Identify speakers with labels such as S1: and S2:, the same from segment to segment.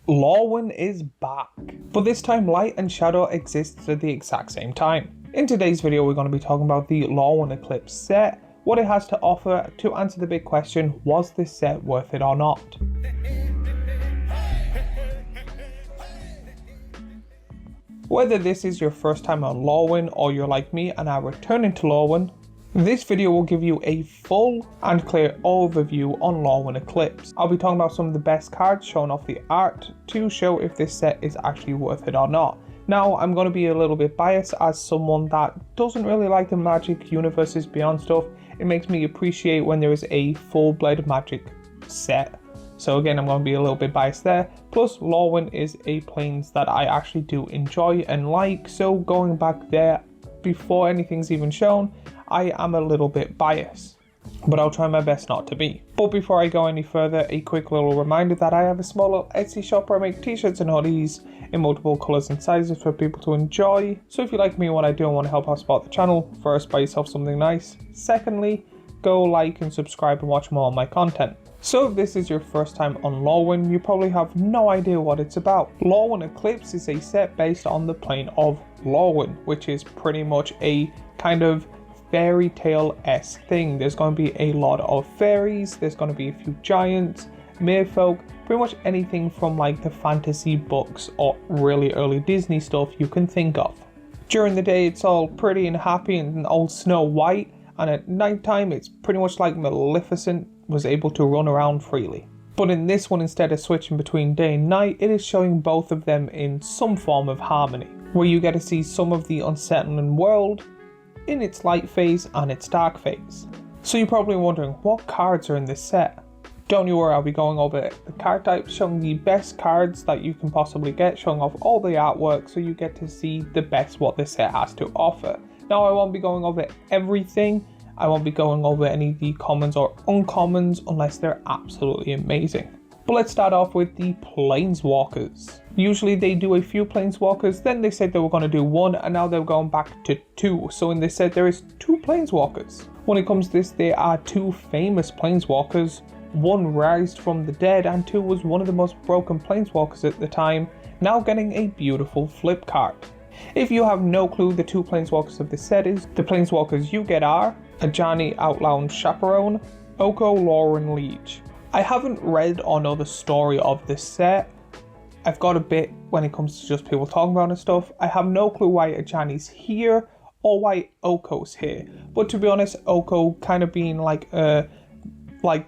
S1: Lorwyn is back, but this time light and shadow exists at the exact same time. In today's video we're going to be talking about the Lorwyn Eclipsed set, what it has to offer to answer the big question, was this set worth it or not? Whether this is your first time on Lorwyn or you're like me and are returning to Lorwyn, this video will give you a full and clear overview on Lorwyn Eclipsed. I'll be talking about some of the best cards, showing off the art to show if this set is actually worth it or not. Now, I'm going to be a little bit biased as someone that doesn't really like the Magic Universes Beyond stuff. It makes me appreciate when there is a full-blooded Magic set. So again, I'm going to be a little bit biased there. Plus, Lorwyn is a planes that I actually do enjoy and like, so going back there before anything's even shown, I am a little bit biased, but I'll try my best not to be. But before I go any further, a quick little reminder that I have a small little Etsy shop where I make t-shirts and hoodies in multiple colours and sizes for people to enjoy. So if you like me and what I do and want to help out support the channel, first buy yourself something nice. Secondly, go like and subscribe and watch more of my content. So if this is your first time on Lorwyn, you probably have no idea what it's about. Lorwyn Eclipsed is a set based on the plane of Lorwyn, which is pretty much a kind of fairy tale-esque thing. There's going to be a lot of fairies, there's going to be a few giants, merfolk, pretty much anything from like the fantasy books or really early Disney stuff you can think of. During the day it's all pretty and happy and all Snow White, and at nighttime it's pretty much like Maleficent was able to run around freely. But in this one, instead of switching between day and night, it is showing both of them in some form of harmony, where you get to see some of the unsettling world in its light phase and its dark phase. So you're probably wondering, what cards are in this set? Don't you worry, I'll be going over the card types, showing the best cards that you can possibly get, showing off all the artwork so you get to see the best what this set has to offer. Now, I won't be going over everything, I won't be going over any of the commons or uncommons unless they're absolutely amazing. But let's start off with the Planeswalkers. Usually they do a few Planeswalkers, then they said they were going to do one, and now they're going back to two. So in this set there is two Planeswalkers. When it comes to this, there are two famous Planeswalkers. One raised from the dead, and two was one of the most broken Planeswalkers at the time, now getting a beautiful flip card. If you have no clue, the two Planeswalkers of this set is, the Planeswalkers you get are Ajani Outland Chaperone, Oko Lorwyn Liege. I haven't read or know the story of this set. I've got a bit when it comes to just people talking about it and stuff. I have no clue why Ajani's here or why Oko's here. But to be honest, Oko kind of being like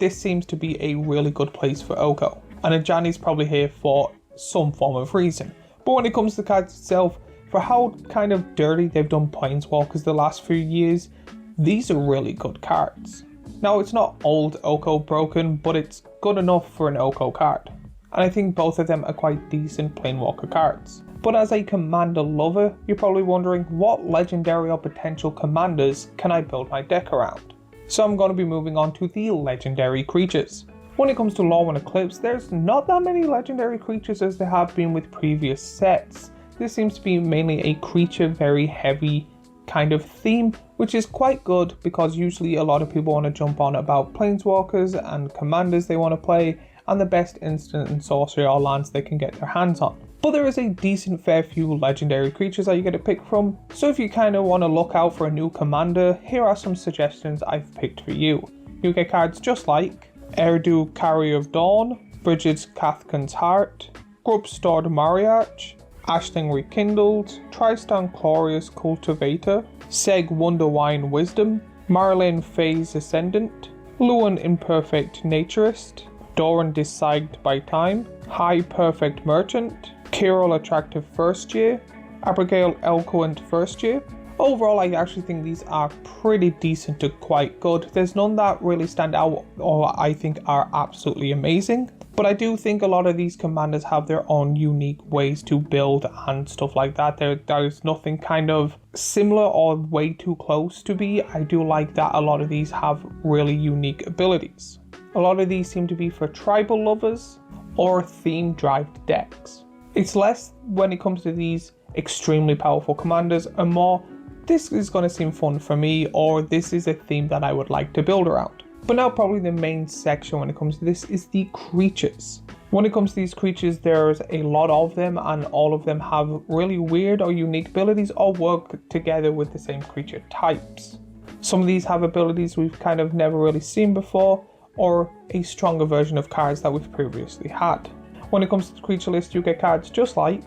S1: this seems to be a really good place for Oko. And Ajani's probably here for some form of reason. But when it comes to the cards itself, for how kind of dirty they've done Planeswalkers the last few years, these are really good cards. Now, it's not old Oko broken, but it's good enough for an Oko card. And I think both of them are quite decent Planewalker cards. But as a commander lover, you're probably wondering, what legendary or potential commanders can I build my deck around? So I'm going to be moving on to the legendary creatures. When it comes to Lorwyn Eclipse, there's not that many legendary creatures as there have been with previous sets. This seems to be mainly a creature very heavy kind of theme, which is quite good because usually a lot of people want to jump on about Planeswalkers and commanders they want to play and the best instant and sorcery or lands they can get their hands on. But there is a decent fair few legendary creatures that you get to pick from, so if you kind of want to look out for a new commander, here are some suggestions I've picked for you. You get cards just like Erdu Carrier of Dawn, Bridget's Cathkin's Heart, Grub Stored Mariach, Ashling Rekindled, Tristan Glorious Cultivator, Seg Wonderwine Wisdom, Marlene Phase Ascendant, Luan Imperfect Naturist, Doran Decided by Time, High Perfect Merchant, Kirill Attractive First Year, Abigail Eloquent First Year. Overall, I actually think these are pretty decent to quite good. There's none that really stand out or I think are absolutely amazing. But I do think a lot of these commanders have their own unique ways to build and stuff like that. There's nothing kind of similar or way too close to be. I do like that a lot of these have really unique abilities. A lot of these seem to be for tribal lovers or theme-driven decks. It's less when it comes to these extremely powerful commanders and more, this is going to seem fun for me, or this is a theme that I would like to build around. But now probably the main section when it comes to this is the creatures. When it comes to these creatures, there's a lot of them and all of them have really weird or unique abilities or work together with the same creature types. Some of these have abilities we've kind of never really seen before or a stronger version of cards that we've previously had. When it comes to the creature list, you get cards just like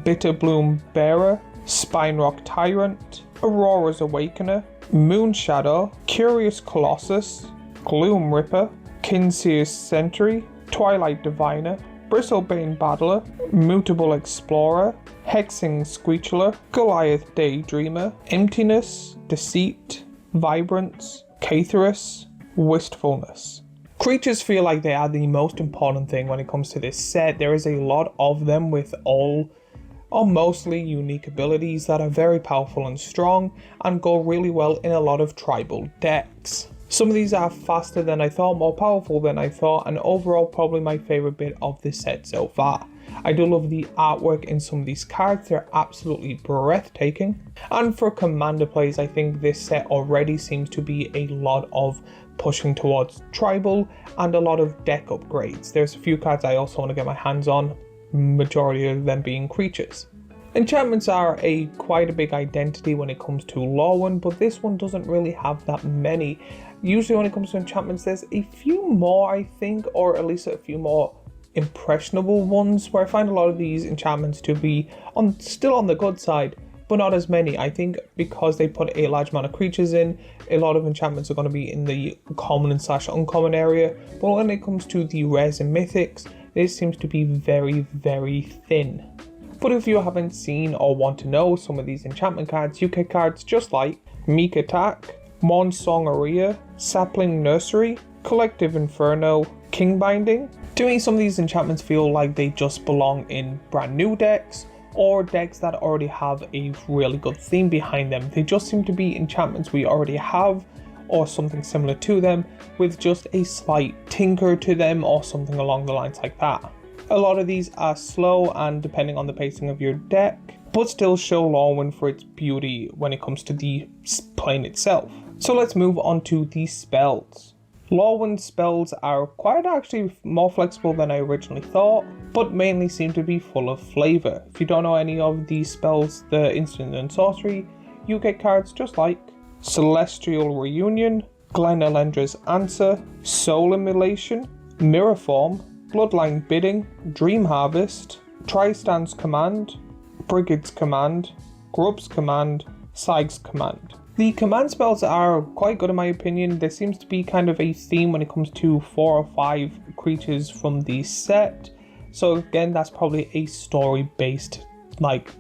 S1: Bitterbloom Bearer, Spinerock Tyrant, Aurora's Awakener, Moonshadow, Curious Colossus, Gloom Ripper, Kinseer's Sentry, Twilight Diviner, Bristlebane Battler, Mutable Explorer, Hexing Screechler, Goliath Daydreamer, Emptiness, Deceit, Vibrance, Cathris, Wistfulness. Creatures feel like they are the most important thing when it comes to this set. There is a lot of them with all or mostly unique abilities that are very powerful and strong and go really well in a lot of tribal decks. Some of these are faster than I thought, more powerful than I thought, and overall probably my favorite bit of this set so far. I do love the artwork in some of these cards, they're absolutely breathtaking. And for commander plays, I think this set already seems to be a lot of pushing towards tribal and a lot of deck upgrades. There's a few cards I also want to get my hands on, majority of them being creatures. Enchantments are quite a big identity when it comes to Lorwyn, but this one doesn't really have that many. Usually when it comes to enchantments, there's a few more I think, or at least a few more impressionable ones, where I find a lot of these enchantments to be still on the good side, but not as many. I think because they put a large amount of creatures in, a lot of enchantments are going to be in the common and / uncommon area, but when it comes to the rares and mythics, this seems to be very, very thin. But if you haven't seen or want to know some of these enchantment cards, you get cards just like Meek Attack, Mon Songaria, Sapling Nursery, Collective Inferno, King Binding. To me, some of these enchantments feel like they just belong in brand new decks or decks that already have a really good theme behind them. They just seem to be enchantments we already have or something similar to them with just a slight tinker to them or something along the lines like that. A lot of these are slow and depending on the pacing of your deck, but still show Lorwyn for its beauty when it comes to the plane itself. So let's move on to the spells. Lorwyn's spells are quite actually more flexible than I originally thought, but mainly seem to be full of flavor. If you don't know any of these spells, the instant and sorcery, you get cards just like Celestial Reunion, Glenelendra's Answer, Soul Immolation, Mirror Form, Bloodline Bidding, Dream Harvest, Tristan's Command, Brigade's Command, Grub's Command, Syg's Command. The command spells are quite good in my opinion. There seems to be kind of a theme when it comes to 4 or 5 creatures from the set. So again, that's probably a story based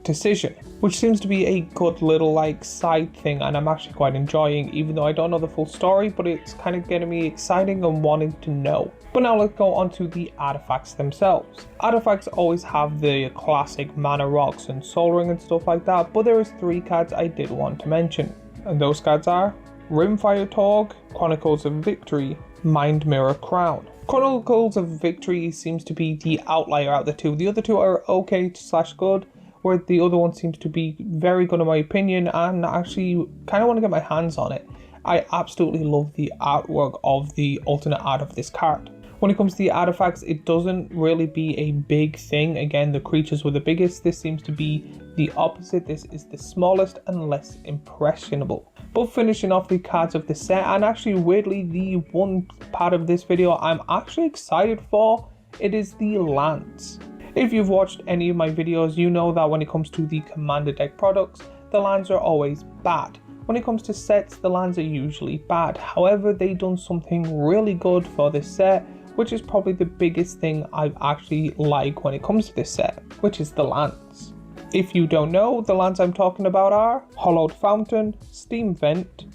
S1: decision, which seems to be a good little side thing, and I'm actually quite enjoying, even though I don't know the full story, but it's kind of getting me exciting and wanting to know. But now let's go on to the artifacts themselves. Artifacts always have the classic mana rocks and soul ring and stuff like that, but there is 3 cards I did want to mention, and those cards are Rimfire Torg, Chronicles of Victory, Mind Mirror Crown. Chronicles of Victory seems to be the outlier out of the two. The other two are okay / good, where the other one seems to be very good in my opinion, and actually kind of want to get my hands on it. I absolutely love the artwork of the alternate art of this card. When it comes to the artifacts, it doesn't really be a big thing. Again, the creatures were the biggest. This seems to be the opposite. This is the smallest and less impressionable. But finishing off the cards of the set, and actually weirdly the one part of this video I'm actually excited for, it is the lands. If you've watched any of my videos, you know that when it comes to the commander deck products, the lands are always bad. When it comes to sets, the lands are usually bad. However, they've done something really good for this set, which is probably the biggest thing I've actually liked when it comes to this set, which is the lands. If you don't know, the lands I'm talking about are Hollowed Fountain, Steam Vent,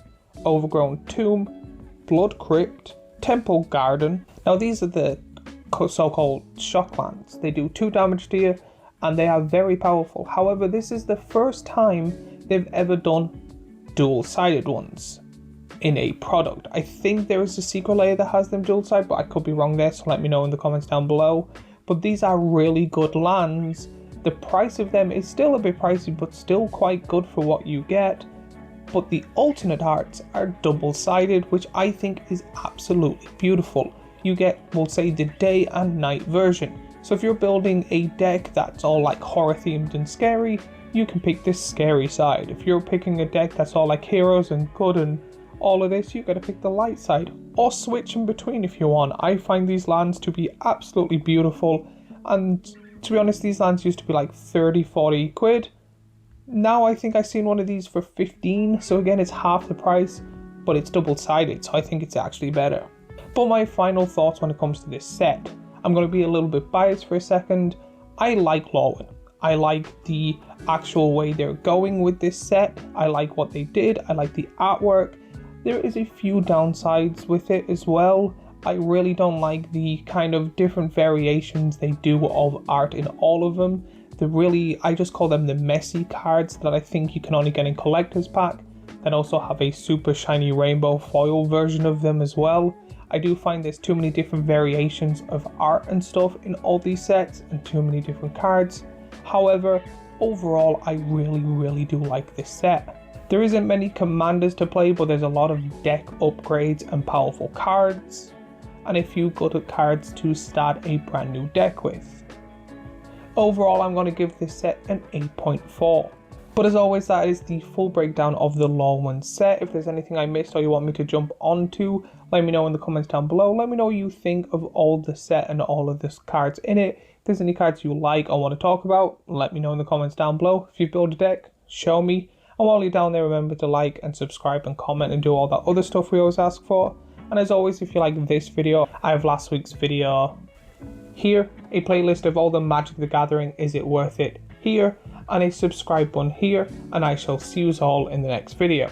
S1: Overgrown Tomb, Blood Crypt, Temple Garden. Now these are the so-called shock lands. They do 2 damage to you and they are very powerful. However, this is the first time they've ever done dual-sided ones in a product. I think there is a secret layer that has them dual-sided, but I could be wrong there, so let me know in the comments down below. But these are really good lands. The price of them is still a bit pricey, but still quite good for what you get. But the alternate arts are double-sided, which I think is absolutely beautiful. you get, we'll say, the day and night version. So if you're building a deck that's all like horror themed and scary, you can pick this scary side. If you're picking a deck that's all like heroes and good and all of this, you gotta pick the light side, or switch in between if you want. I find these lands to be absolutely beautiful, and to be honest, these lands used to be like 30-40 quid. Now I think I've seen one of these for 15, so again it's half the price, but it's double-sided, so I think it's actually better. But my final thoughts when it comes to this set, I'm going to be a little bit biased for a second. I like Lorwyn. I like the actual way they're going with this set. I like what they did. I like the artwork. There is a few downsides with it as well. I really don't like the kind of different variations they do of art in all of them. I just call them the messy cards that I think you can only get in collector's pack, that also have a super shiny rainbow foil version of them as well. I do find there's too many different variations of art and stuff in all these sets and too many different cards. However, overall I really do like this set. There isn't many commanders to play, but there's a lot of deck upgrades and powerful cards, and a few good cards to start a brand new deck with. Overall, I'm going to give this set an 8.4. But as always, that is the full breakdown of the Lorwyn set. If there's anything I missed or you want me to jump onto, let me know in the comments down below. Let me know what you think of all the set and all of the cards in it. If there's any cards you like or want to talk about, let me know in the comments down below. If you build a deck, show me. And while you're down there, remember to like and subscribe and comment and do all that other stuff we always ask for. And as always, if you like this video, I have last week's video here, a playlist of all the Magic the Gathering Is It Worth It here, and a subscribe button here, and I shall see you all in the next video.